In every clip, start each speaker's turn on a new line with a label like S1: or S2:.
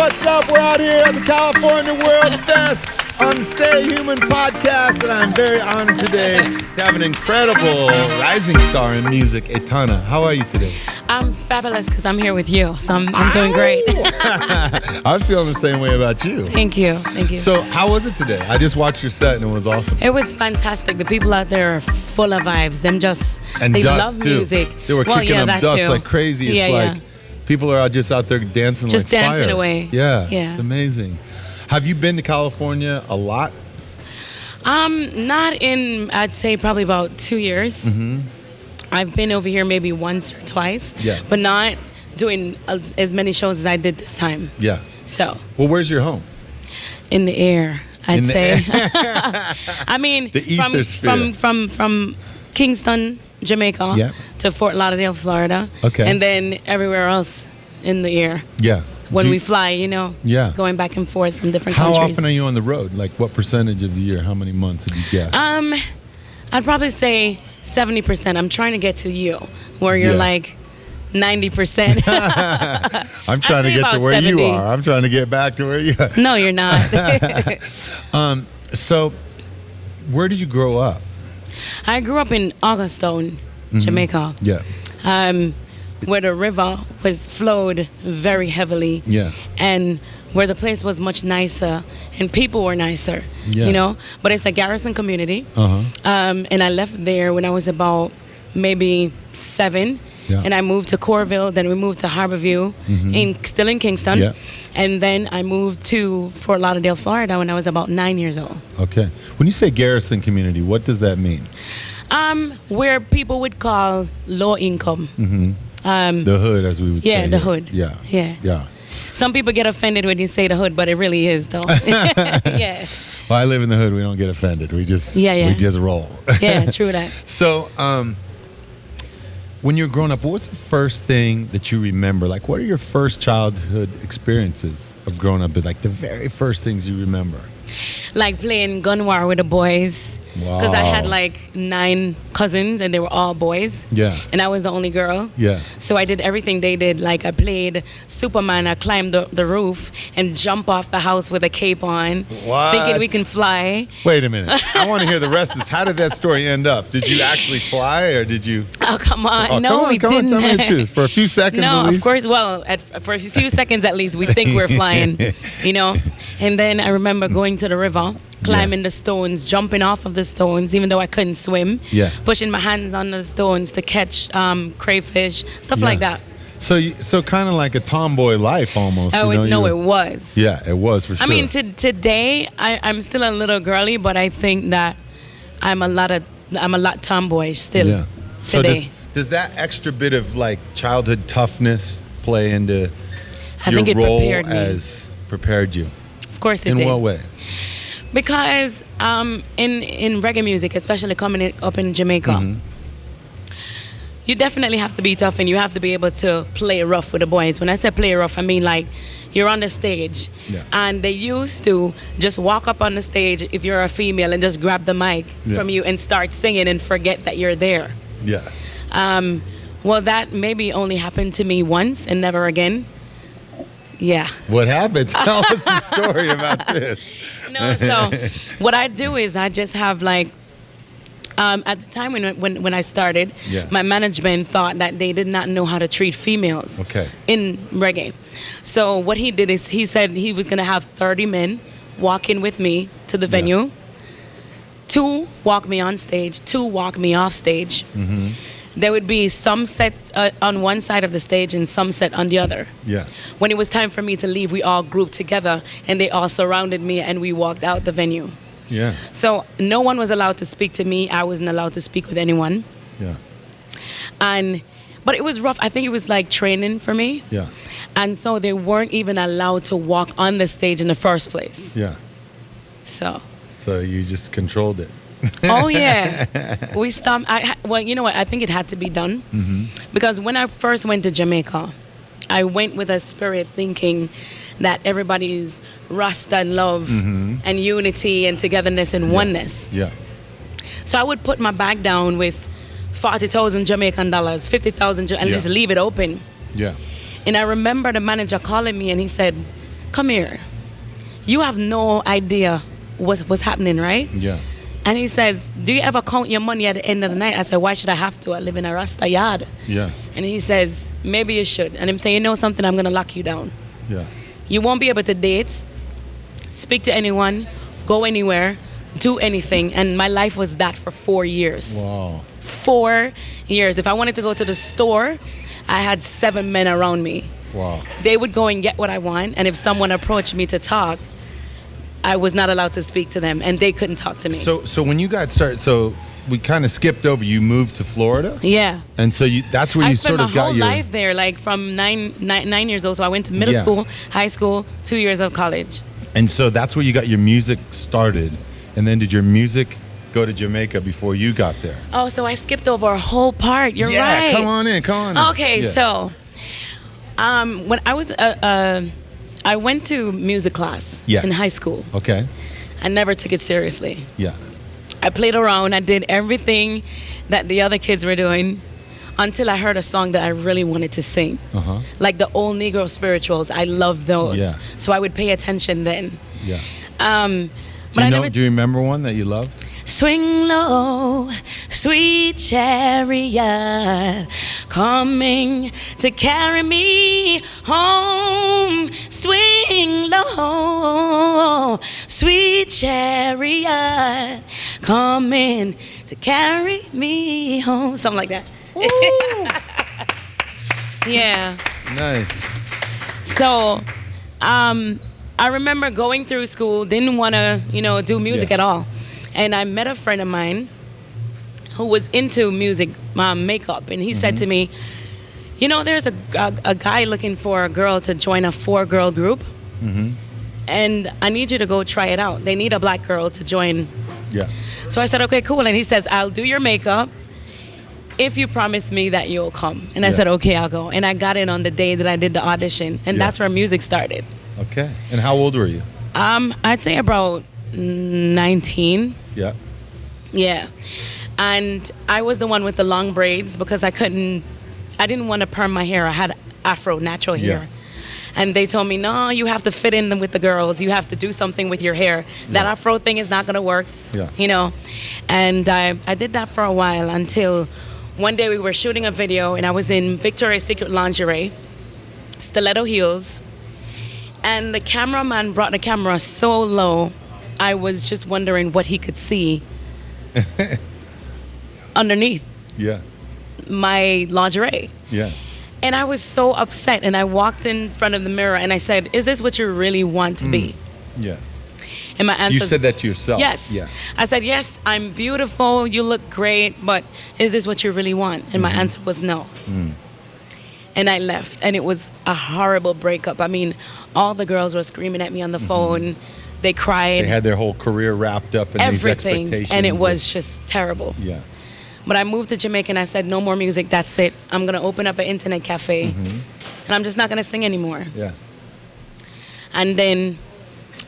S1: what's up? We're out here at the California World Fest on the Stay Human podcast, and I'm very honored today to have an incredible rising star in music, Etana. How are you today?
S2: I'm fabulous because I'm here with you, so I'm doing great.
S1: I was feeling the same way about you.
S2: Thank you.
S1: So how was it today? I just watched your set and it was awesome.
S2: It was fantastic. The people out there are full of vibes.
S1: And
S2: they
S1: dust
S2: love
S1: too.
S2: music.
S1: They were kicking up dust
S2: too.
S1: like crazy. It's like people are just out there dancing
S2: just
S1: like
S2: dancing
S1: fire.
S2: away.
S1: Yeah,
S2: yeah,
S1: it's amazing. Have you been to California a lot?
S2: Not in, I'd say probably about 2 years.
S1: Mm-hmm.
S2: I've been over here maybe once or twice, but not doing as many shows as I did this time.
S1: Yeah.
S2: So.
S1: Well, where's your home?
S2: In the air, I'd say. I mean,
S1: the ether
S2: from Kingston, Jamaica, to Fort Lauderdale, Florida, and then everywhere else in the air.
S1: Yeah.
S2: When we fly, going back and forth from different countries.
S1: How often are you on the road? Like, what percentage of the year? How many months would you guess?
S2: I'd probably say 70%. I'm trying to get to you, where you're like 90%.
S1: I'm trying to get to where
S2: 70.
S1: you are. I'm trying to get back to where you are.
S2: No, you're not.
S1: So, where did you grow up?
S2: I grew up in Augustone, Jamaica.
S1: Yeah.
S2: Where the river was flowed very heavily.
S1: Yeah.
S2: And where the place was much nicer and people were nicer, But it's a garrison community. And I left there when I was about maybe 7. Yeah. And I moved to Coralville, then we moved to Harborview, still in Kingston. Yeah. And then I moved to Fort Lauderdale, Florida when I was about 9 years old.
S1: Okay. When you say garrison community, what does that mean?
S2: Where people would call low income.
S1: The hood, as we would say.
S2: Yeah, the hood.
S1: Yeah.
S2: Some people get offended when you say the hood, but it really is, though. Yeah.
S1: Well, I live in the hood. We don't get offended. We just roll.
S2: Yeah, true that.
S1: So, when you were growing up, what was the first thing that you remember? Like, what are your first childhood experiences of growing up? Like, the very first things you remember?
S2: Like playing gun war with the boys. Because I had like 9 cousins and they were all boys. Yeah. And I was the only girl. Yeah. So I did everything they did. Like I played Superman. I climbed the roof and jump off the house with a cape on.
S1: What?
S2: Thinking we can fly.
S1: Wait a minute. I want to hear the rest of this. How did that story end up? Did you actually fly or did you?
S2: Oh, come on. No, we didn't.
S1: Tell me the truth. For a few seconds at least?
S2: No, of course. Well, for a few seconds at least, we think we're flying, And then I remember going to the river, climbing the stones, jumping off of the stones, even though I couldn't swim. Yeah. Pushing my hands on the stones to catch crayfish, stuff like that.
S1: So kind of like a tomboy life almost.
S2: Oh, it was.
S1: Yeah, it was for sure.
S2: I mean, today I'm still a little girly, but I think that I'm a lot tomboyish still. Yeah. Today.
S1: So does that extra bit of like childhood toughness play into your role as prepared you?
S2: Of course it did.
S1: In what way?
S2: Because in reggae music, especially coming up in Jamaica, you definitely have to be tough and you have to be able to play rough with the boys. When I say play rough, I mean like you're on the stage and they used to just walk up on the stage if you're a female and just grab the mic from you and start singing and forget that you're there. Yeah. Well, that maybe only happened to me once and never again. Yeah.
S1: What happened? Tell us the story about this.
S2: No, so what I do is I just have like, at the time when I started, my management thought that they did not know how to treat females in reggae. So what he did is he said he was going to have 30 men walk in with me to the venue, 2 walk me on stage, 2 walk me off stage. There would be some sets on one side of the stage and some set on the other. Yeah. When it was time for me to leave, we all grouped together and they all surrounded me and we walked out the venue. Yeah. So no one was allowed to speak to me. I wasn't allowed to speak with anyone. Yeah. But it was rough. I think it was like training for me. Yeah. And so they weren't even allowed to walk on the stage in the first place. Yeah. So
S1: you just controlled it.
S2: Oh yeah, we stopped. Well, you know what? I think it had to be done because when I first went to Jamaica, I went with a spirit thinking that everybody's Rasta and love and unity and togetherness and oneness. Yeah. So I would put my bag down with 40,000 Jamaican dollars, 50,000, and just leave it open. Yeah. And I remember the manager calling me and he said, come here. You have no idea what's happening, right?
S1: Yeah.
S2: And he says, do you ever count your money at the end of the night? I said, why should I have to? I live in a Rasta yard.
S1: Yeah.
S2: And he says, maybe you should. And I'm saying, you know something, I'm going to lock you down.
S1: Yeah.
S2: You won't be able to date, speak to anyone, go anywhere, do anything. And my life was that for 4 years.
S1: Wow.
S2: 4 years. If I wanted to go to the store, I had 7 men around me.
S1: Wow.
S2: They would go and get what I want. And if someone approached me to talk, I was not allowed to speak to them, and they couldn't talk to me.
S1: So when you got started, so we kind of skipped over. You moved to Florida.
S2: Yeah.
S1: And so that's where you sort of got your.
S2: I spent my whole life there, like from nine years old. So I went to middle school, high school, 2 years of college.
S1: And so that's where you got your music started. And then did your music go to Jamaica before you got there?
S2: Oh, so I skipped over a whole part. You're right.
S1: Yeah, come on in.
S2: Okay, so when I was I went to music class in high school.
S1: Okay.
S2: I never took it seriously.
S1: Yeah.
S2: I played around. I did everything that the other kids were doing until I heard a song that I really wanted to sing.
S1: Uh-huh.
S2: Like the old Negro spirituals. I loved those.
S1: Yeah.
S2: So I would pay attention then.
S1: Yeah.
S2: But
S1: do you remember one that you loved?
S2: Swing low, sweet chariot, coming to carry me home. Swing low, sweet chariot, coming to carry me home. Something like that. Yeah.
S1: Nice.
S2: So, I remember going through school, didn't want to, do music at all. And I met a friend of mine who was into music, makeup, and he said to me, there's a guy looking for a girl to join a 4-girl group, and I need you to go try it out. They need a black girl to join.
S1: Yeah.
S2: So I said, okay, cool. And he says, I'll do your makeup if you promise me that you'll come. And I said, okay, I'll go. And I got in on the day that I did the audition, and that's where music started.
S1: Okay. And how old were you?
S2: I'd say about 19.
S1: Yeah.
S2: Yeah. And I was the one with the long braids because I didn't want to perm my hair. I had afro, natural hair. And they told me, no, you have to fit in with the girls. You have to do something with your hair. That afro thing is not going to work. Yeah. And I did that for a while until one day we were shooting a video and I was in Victoria's Secret lingerie, stiletto heels. And the cameraman brought the camera so low, I was just wondering what he could see underneath my lingerie.
S1: Yeah.
S2: And I was so upset, and I walked in front of the mirror and I said, is this what you really want to be?
S1: Yeah.
S2: And my answer,
S1: you said that to yourself?
S2: Yes.
S1: Yeah.
S2: I said, yes, I'm beautiful, you look great, but is this what you really want? And my answer was no. And I left, and it was a horrible breakup. I mean, all the girls were screaming at me on the phone. They cried.
S1: They had their whole career wrapped up in these expectations.
S2: And it was just terrible.
S1: Yeah.
S2: But I moved to Jamaica, and I said, no more music, that's it. I'm going to open up an internet cafe, and I'm just not going to sing anymore.
S1: Yeah.
S2: And then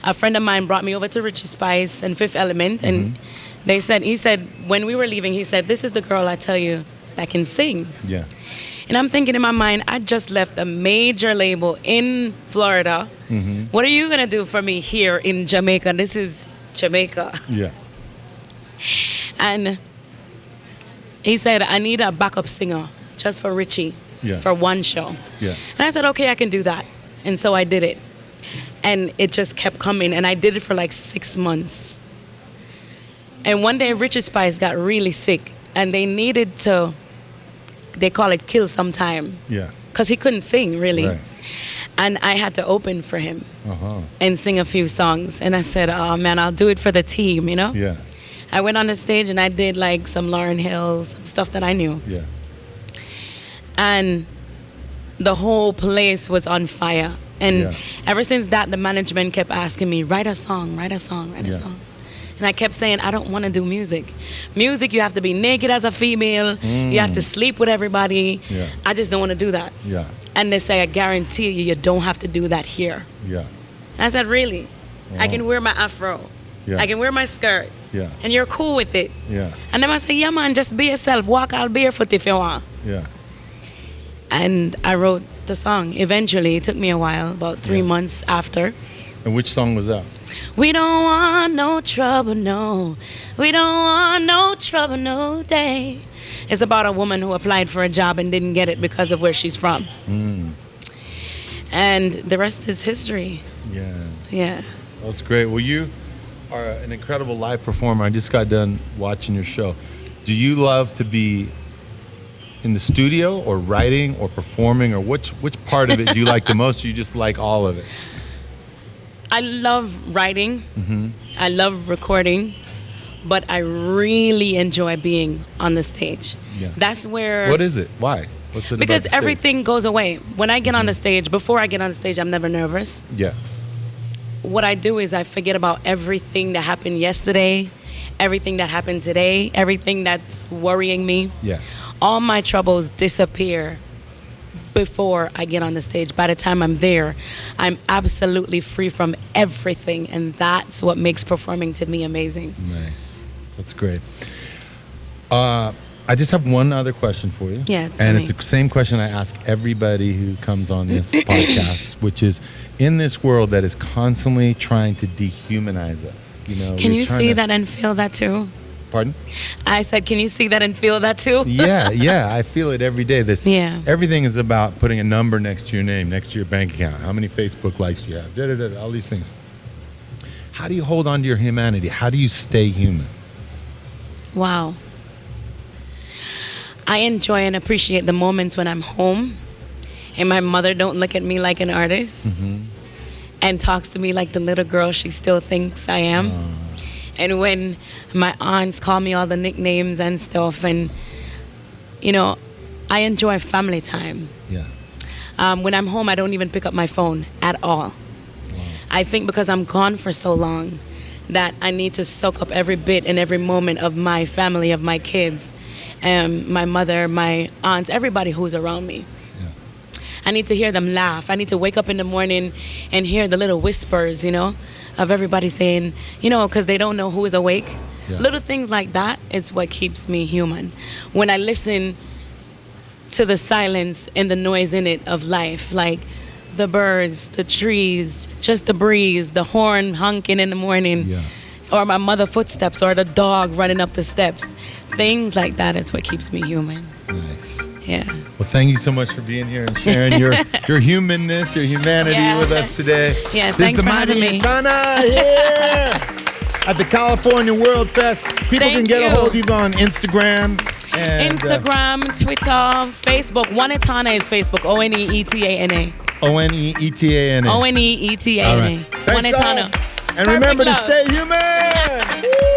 S2: a friend of mine brought me over to Richie Spice and Fifth Element, and he said, when we were leaving, he said, this is the girl I tell you that can sing.
S1: Yeah.
S2: And I'm thinking in my mind, I just left a major label in Florida. What are you going to do for me here in Jamaica? This is Jamaica.
S1: Yeah.
S2: And he said, I need a backup singer just for Richie for one show.
S1: Yeah.
S2: And I said, okay, I can do that. And so I did it. And it just kept coming. And I did it for like 6 months. And one day, Richie Spice got really sick. And they needed to, they call it kill some time.
S1: Yeah.
S2: Because he couldn't sing, really.
S1: Right.
S2: And I had to open for him and sing a few songs. And I said, oh, man, I'll do it for the team,
S1: Yeah.
S2: I went on the stage and I did like some Lauryn Hill, some stuff that I knew.
S1: Yeah.
S2: And the whole place was on fire. And ever since that, the management kept asking me, write a song, write a song, write a song. And I kept saying, I don't want to do music. Music, you have to be naked as a female. You have to sleep with everybody.
S1: Yeah.
S2: I just don't want to do that.
S1: Yeah.
S2: And they say, I guarantee you don't have to do that here.
S1: Yeah.
S2: And I said, really?
S1: Wow.
S2: I can wear my afro.
S1: Yeah.
S2: I can wear my skirts.
S1: Yeah.
S2: And you're cool with it.
S1: Yeah.
S2: And then I say, yeah, man, just be yourself. Walk out barefoot if you want.
S1: Yeah.
S2: And I wrote the song eventually. It took me a while, about 3 months after.
S1: And which song was that?
S2: We don't want no trouble, no. We don't want no trouble, no day. It's about a woman who applied for a job and didn't get it because of where she's from. And the rest is history. Yeah.
S1: That's great. Well, you are an incredible live performer. I just got done watching your show. Do you love to be in the studio or writing or performing, or which part of it do you like the most, or you just like all of it?
S2: I love writing. I love recording, but I really enjoy being on the stage. That's where...
S1: What is it? Why? What's it
S2: because
S1: about the
S2: everything
S1: stage?
S2: Goes away. When I get on the stage, before I get on the stage, I'm never nervous. What I do is I forget about everything that happened yesterday, everything that happened today, everything that's worrying me. All my troubles disappear before I get on the stage. By the time I'm there, I'm absolutely free from everything, and that's what makes performing to me amazing.
S1: Nice. That's great. I just have one other question for you.
S2: It's
S1: the same question I ask everybody who comes on this podcast, which is, in this world that is constantly trying to dehumanize us,
S2: can you see that and feel that too?
S1: Pardon?
S2: I said, can you see that and feel that too?
S1: I feel it every day. Everything is about putting a number next to your name, next to your bank account. How many Facebook likes do you have? All these things. How do you hold on to your humanity? How do you stay human?
S2: Wow. I enjoy and appreciate the moments when I'm home and my mother don't look at me like an artist and talks to me like the little girl she still thinks I am. And when my aunts call me all the nicknames and stuff, and I enjoy family time. When I'm home, I don't even pick up my phone at all. I think because I'm gone for so long that I need to soak up every bit and every moment of my family, of my kids, my mother, my aunts, everybody who's around me. I need to hear them laugh. I need to wake up in the morning and hear the little whispers, of everybody saying, because they don't know who is awake. Little things like that is what keeps me human. When I listen to the silence and the noise in it of life, like the birds, the trees, just the breeze, the horn honking in the morning, or my mother's footsteps, or the dog running up the steps. Things like that is what keeps me human.
S1: Nice.
S2: Well,
S1: thank you so much for being here and sharing your humanness, your humanity with us today.
S2: Thanks for having me.
S1: Etana here at the California World Fest. People can get a hold of you on Instagram.
S2: Instagram, Twitter, Facebook. One Etana is Facebook. ONEETANA.
S1: ONEETANA.
S2: ONEETANA.
S1: One
S2: Etana.
S1: And remember to stay human.